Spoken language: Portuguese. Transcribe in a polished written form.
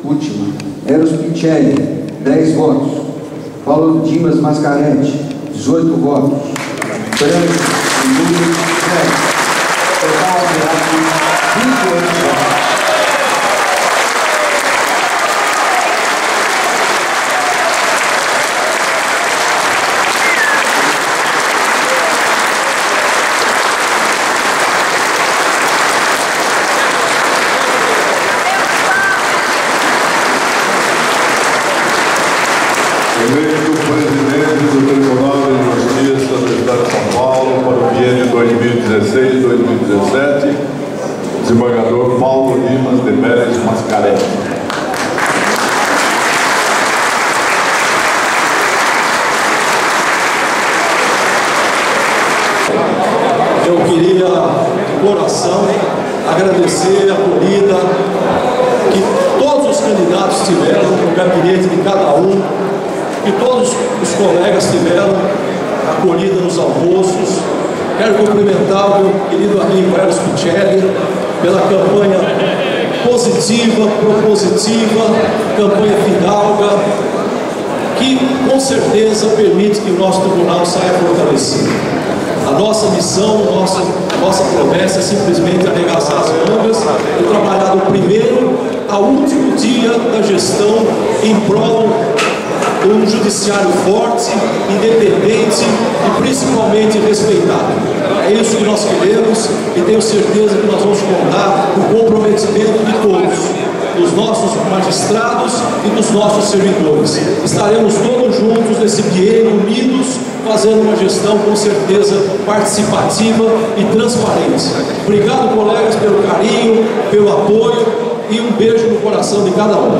Última. Eros Pichelli, 10 votos. Paulo Dimas Mascaretti, 18 votos. Branco e Luiz, 7. Total de 28 votos. Eleito presidente do Tribunal de Justiça do Estado de São Paulo para o biênio 2016-2017, desembargador Paulo Dimas de Mérez Mascaretti. Eu queria, de coração, agradecer a acolhida que todos os candidatos tiveram no gabinete de cada um, que todos os colegas tiveram acolhida nos almoços. Quero cumprimentar o meu querido amigo Eros Pichelli pela campanha positiva, propositiva, campanha fidalga, que com certeza permite que o nosso tribunal saia fortalecido. A nossa missão, nossa promessa é simplesmente arregaçar as mangas e trabalhar do primeiro ao último dia da gestão em prol de um judiciário forte, independente e principalmente respeitado. É isso que nós queremos e tenho certeza que nós vamos contar com o comprometimento de todos, dos nossos magistrados e dos nossos servidores. Estaremos todos juntos nesse biênio, unidos, fazendo uma gestão com certeza participativa e transparente. Obrigado, colegas, pelo carinho, pelo apoio e um beijo no coração de cada um.